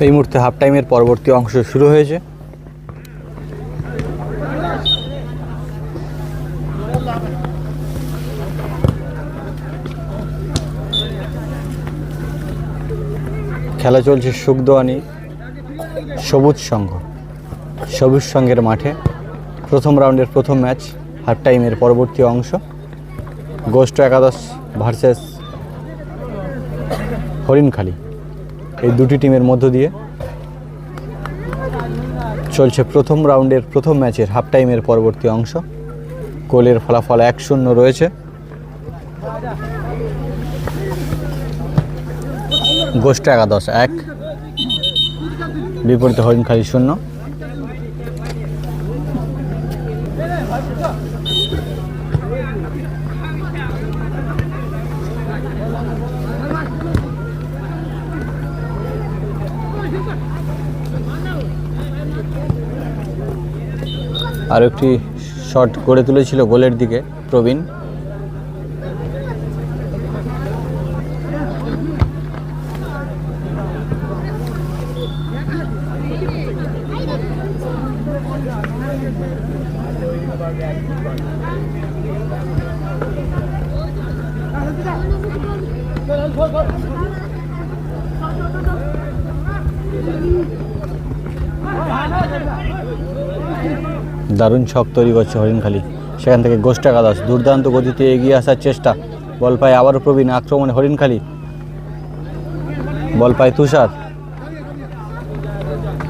এই মুহূর্তে হাফ টাইমের পরবর্তী অংশ শুরু হয়েছে। খেলা চলছে সুখদোয়ানি সবুজ সংঘ, সবুজ সংঘের মাঠে প্রথম রাউন্ডের প্রথম ম্যাচ, হাফ টাইমের পরবর্তী অংশ। গোষ্ঠ একাদশ ভার্সেস হরিণখালি, এই দুটি টিমের মধ্য দিয়ে চলছে প্রথম রাউন্ডের প্রথম ম্যাচের হাফ টাইমের পরবর্তী অংশ। গোলের ফলাফল 1-0 রয়েছে। গোষ্ঠ একাদশ 1, বিপরীতে হরিণখালি 0। আর একটি শট করে তুলেছিল গোলের দিকে প্রবীণ। দারুণ ছক তৈরি করছে হরিণখালি, সেখান থেকে গোষ্ঠ একাদশ দুর্দান্ত গতিতে এগিয়ে আসার চেষ্টা। বল পায় আবারও প্রবীণ, আক্রমণে হরিণখালি, বল পায় তুষার,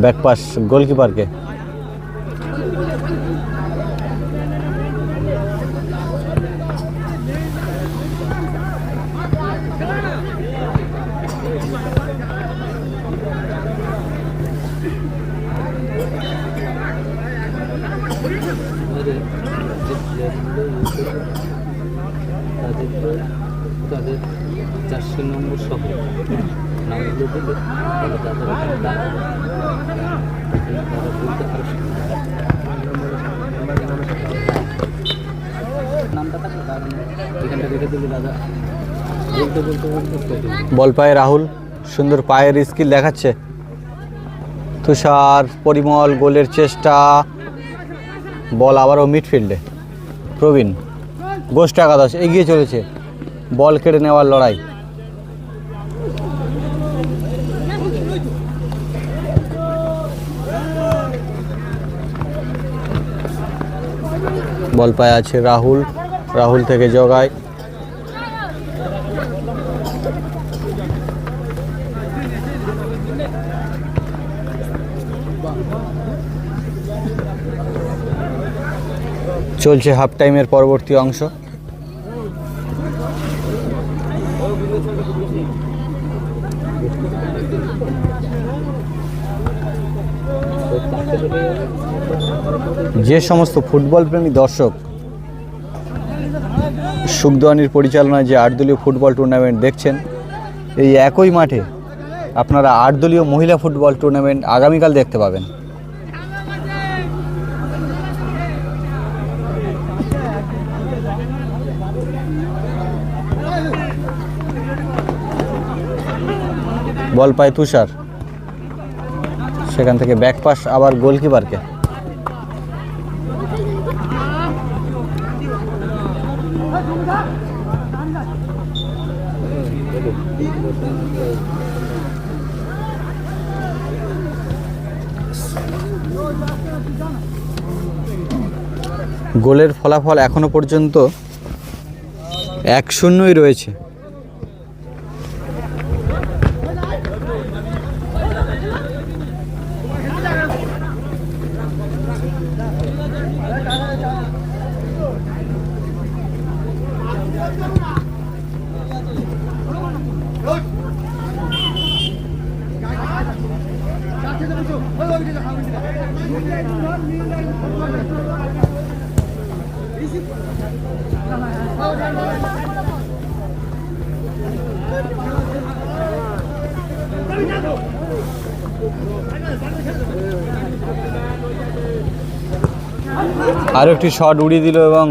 ব্যাকপাস গোলকিপারকে। তাদের 400 নম্বর সহ নামগুলো দিলে নামটা থাকে এখানটা কেটে দিলে দাদা বল পায় রাহুল, সুন্দর পায়ের স্কিল দেখাচ্ছে। তুষার, পরিমল, গোলের চেষ্টা, বল আবারও মিডফিল্ডে। প্রবীণ, গোষ্ঠ একাদশ এগিয়ে চলেছে, বল কেড়ে নেওয়ার লড়াই। বল পায় আছে রাহুল, রাহুল থেকে জগায়, চলছে হাফ টাইমের পরবর্তী অংশ। যে সমস্ত ফুটবল প্রেমী দর্শক সুখদোয়ানির পরিচালনায় যে 8 দলীয় ফুটবল টুর্নামেন্ট দেখছেন, এই একই মাঠে আপনারা 8 দলীয় মহিলা ফুটবল টুর্নামেন্ট আগামীকাল দেখতে পাবেন। বল পায় তুষার, সেখান থেকে ব্যাকপাস আবার গোলকিপারকে। গোলের ফলাফল এখনো পর্যন্ত 1-0 রয়েছে। আরও একটি শট উড়িয়ে দিল এবং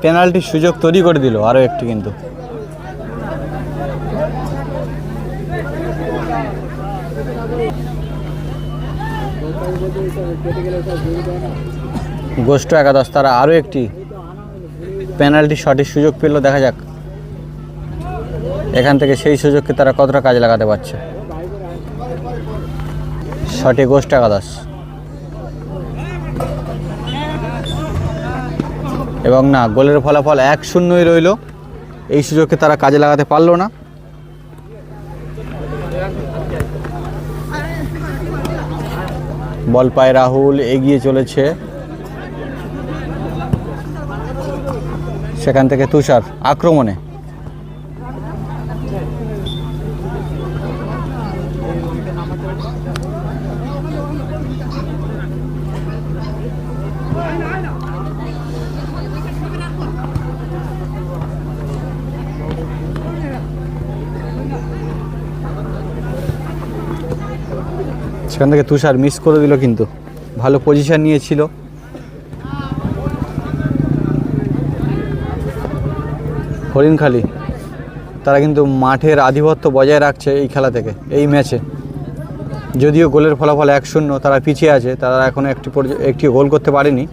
পেনাল্টির সুযোগ তৈরি করে দিল আরও একটি। কিন্তু গোষ্ঠ একাদশ তারা আরও একটি পেনাল্টি শটের সুযোগ পেল, দেখা যাক এখান থেকে সেই সুযোগকে তারা কতটা কাজে লাগাতে পারছে। শটে গোষ্ঠ একাদশ এবং না, গোলের ফলাফল 1-0 রইল। এই সুযোগকে তারা কাজে লাগাতে পারলো না। বল পায় রাহুল, এগিয়ে চলেছে, সেখান থেকে তুষার আক্রমণে। সেখান থেকে তুষার মিস করে দিল, কিন্তু ভালো পজিশন নিয়েছিল। হরিণখালি তারা কিন্তু মাঠের আধিপত্য বজায় রাখছে এই খেলা থেকে, এই ম্যাচে। যদিও গোলের ফলাফল 1-0, তারা পিছিয়ে আছে, তারা এখনও একটি গোল করতে পারেনি।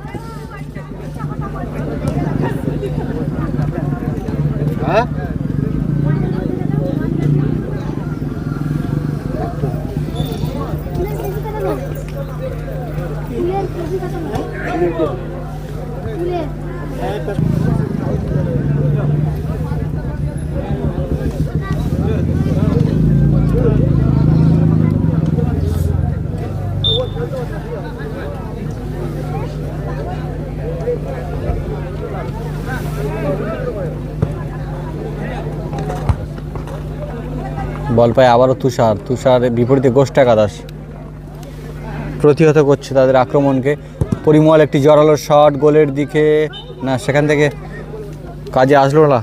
বল পায় আবারও তুষার বিপরীতে গোষ্ঠ একাদশ প্রতিহত করছে তাদের আক্রমণকে। পরিমল একটি জোরালো শট গোলের দিকে, না সেখান থেকে কাজে আসলো না,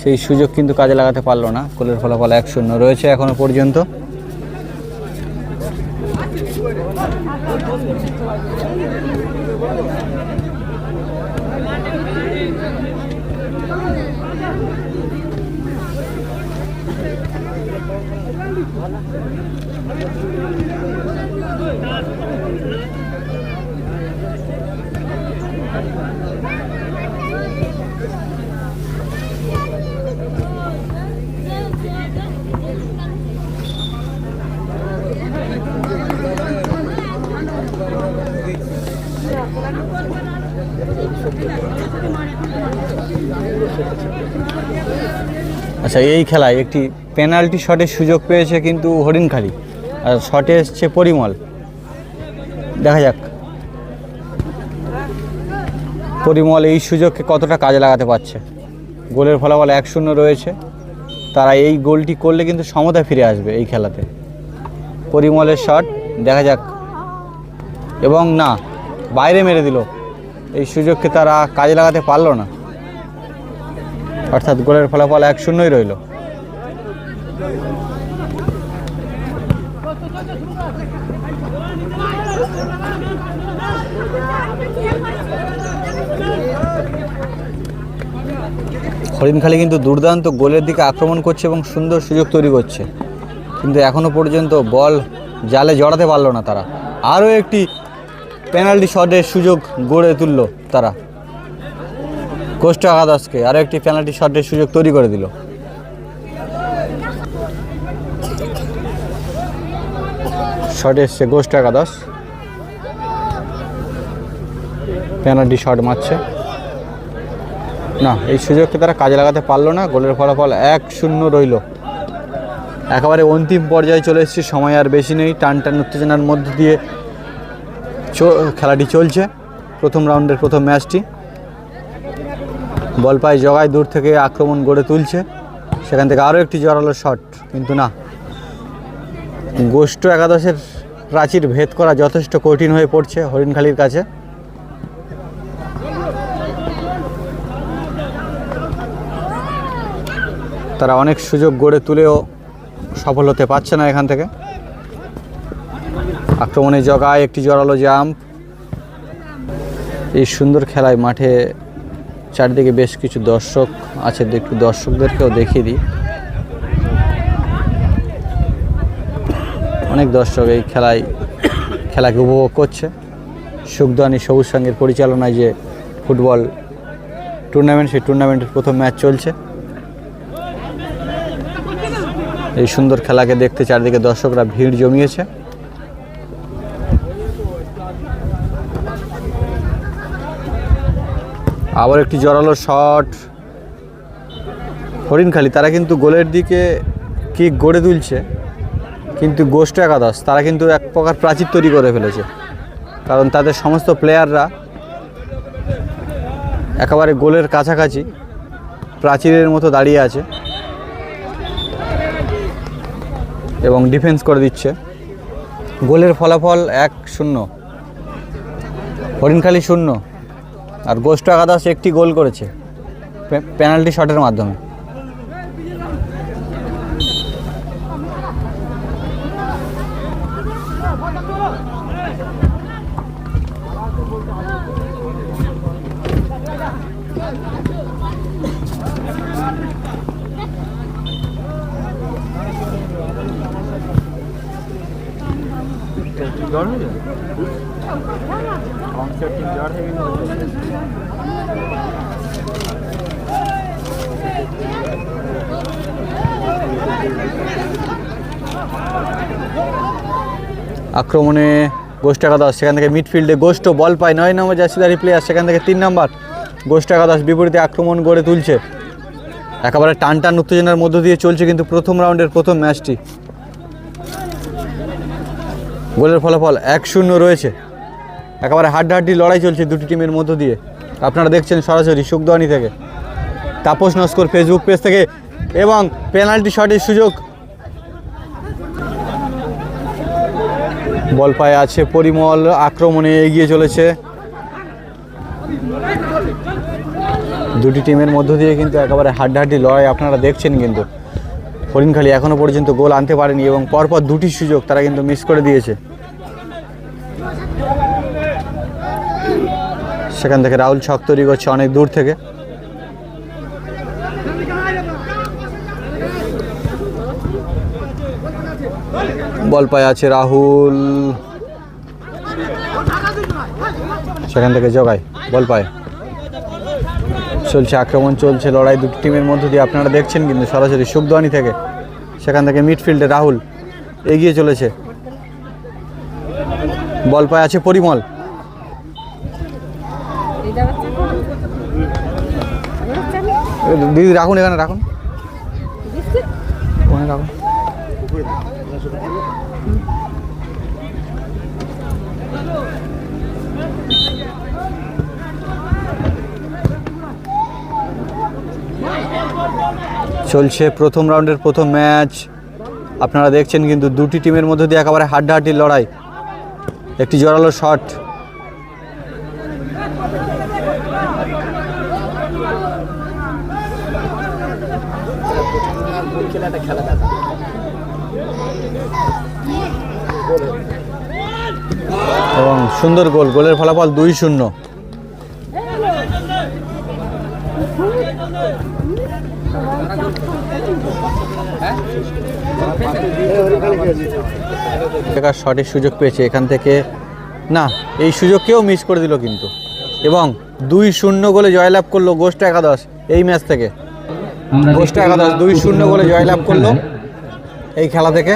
সেই সুযোগ কিন্তু কাজে লাগাতে পারলো না। গোলের ফলাফল 1-0 রয়েছে এখনো পর্যন্ত। আচ্ছা, এই খেলায় একটি পেনাল্টি শটের সুযোগ পেয়েছে কিন্তু হরিণখালি, আর শটে এসছে পরিমল। দেখা যাক পরিমল এই সুযোগকে কতটা কাজে লাগাতে পারছে। গোলের ফলাফল 1-0 রয়েছে, তারা এই গোলটি করলে কিন্তু সমতা ফিরে আসবে এই খেলাতে। পরিমলের শট, দেখা যাক, এবং না, বাইরে মেরে দিল। এই সুযোগকে তারা কাজে লাগাতে পারলো না, অর্থাৎ গোলের ফলাফল 1-0 রইল। হরিণখালি কিন্তু দুর্দান্ত গোলের দিকে আক্রমণ করছে এবং সুন্দর সুযোগ তৈরি করছে, কিন্তু এখনো পর্যন্ত বল জালে জড়াতে পারলো না তারা। আরও একটি পেনাল্টি শটের সুযোগ গড়ে তুলল তারা, গোষ্ঠ একাদশকে আরও একটি পেনাল্টি শটের সুযোগ তৈরি করে দিল। শট এসছে গোষ্ঠ একাদশ, পেনাল্টি শট মারছে না, এই সুযোগকে তারা কাজে লাগাতে পারলো না। গোলের ফলাফল 1-0 রইল। একেবারে অন্তিম পর্যায়ে চলে এসেছে, সময় আর বেশি নেই। টান উত্তেজনার মধ্য দিয়ে খেলাটি চলছে। প্রথম রাউন্ডের প্রথম ম্যাচটি। বল পায় জগায়, দূর থেকে আক্রমণ গড়ে তুলছে, সেখান থেকে আরও একটি জোরালো শট, কিন্তু না, গোষ্ঠ একাদশের প্রাচীর ভেদ করা যথেষ্ট কঠিন হয়ে পড়ছে হরিণখালির কাছে। তারা অনেক সুযোগ গড়ে তুলেও সফল হতে পারছে না এখান থেকে। আক্রমণে জগায় একটি জোরালো জাম্প। এই সুন্দর খেলায় মাঠে চারদিকে বেশ কিছু দর্শক আছে, একটু দর্শকদেরকেও দেখিয়ে দিই। অনেক দর্শক এই খেলাকে উপভোগ করছে। সুখদানি সবুজ সঙ্গের পরিচালনায় যে ফুটবল টুর্নামেন্ট, সেই টুর্নামেন্টের প্রথম ম্যাচ চলছে। এই সুন্দর খেলাকে দেখতে চারদিকে দর্শকরা ভিড় জমিয়েছে। আবার একটি জোরালো শট হরিণখালি, তারা কিন্তু গোলের দিকে কিক গড়ে তুলছে, কিন্তু গোষ্ঠ একাদশ তারা কিন্তু এক প্রকার প্রাচীর তৈরি করে ফেলেছে, কারণ তাদের সমস্ত প্লেয়াররা একেবারে গোলের কাছাকাছি প্রাচীরের মতো দাঁড়িয়ে আছে এবং ডিফেন্স করে দিচ্ছে। গোলের ফলাফল 1-0, হরিণখালি 0, আর গোষ্ঠ একাদশ একটি গোল করেছে পেনাল্টি শটের মাধ্যমে। আক্রমণে গোষ্ঠ একাদশ, সেখান থেকে মিডফিল্ডে গোষ্ঠ বল পায়, 9 নম্বর জার্সিধারী প্লেয়ার, সেখান থেকে 3 নম্বর গোষ্ঠ একাদশ বিপরীতে আক্রমণ গড়ে তুলছে। একেবারে টান টান উত্তেজনার মধ্য দিয়ে চলছে কিন্তু প্রথম রাউন্ডের প্রথম ম্যাচটি। গোলের ফলাফল 1-0 রয়েছে। একেবারে হাড্ডাহাড্ডি লড়াই চলছে দুটি টিমের মধ্য দিয়ে। আপনারা দেখছেন সরাসরি সুখদানি থেকে, তাপস নস্কর ফেসবুক পেজ থেকে, এবং পেনাল্টি শটের সুযোগ। বল পায়ে আছে পরিমল, আক্রমণে এগিয়ে চলেছে। দুটি টিমের মধ্য দিয়ে কিন্তু একেবারে হাড্ডাহাড্ডি লড়াই আপনারা দেখছেন। কিন্তু হরিণখালি এখনও পর্যন্ত গোল আনতে পারেনি এবং পরপর দুটি সুযোগ তারা কিন্তু মিস করে দিয়েছে। সেখান থেকে রাহুল ছক তৈরি করছে অনেক দূর থেকে। বল পায়ে আছে রাহুল, সেখান থেকে জগায়, বল পায়, চলছে আক্রমণ, চলছে লড়াই দুটি টিমের মধ্য দিয়ে আপনারা দেখছেন কিন্তু সরাসরি সুখদানি থেকে। সেখান থেকে মিডফিল্ডে রাহুল এগিয়ে চলেছে, বল পায় আছে পরিমল, দিদি রাখুন, এখানে রাখুন, ওখানে রাখুন। চলছে প্রথম রাউন্ডের প্রথম ম্যাচ আপনারা দেখছেন কিন্তু দুটি টিমের মধ্যে দিয়ে একেবারে হাড্ডাহাড্ডি লড়াই। একটি জোরালো শট, এবং সুন্দর গোল। গোলের ফলাফল 2-0। শটের সুযোগ পেয়েছে এখান থেকে, না এই সুযোগকেও মিস করে দিল কিন্তু, এবং 2-0 গোলে জয়লাভ করলো গোষ্ঠ একাদশ এই ম্যাচ থেকে। গোষ্ঠ একাদশ 2-0 গোলে জয়লাভ করলো এই খেলা থেকে।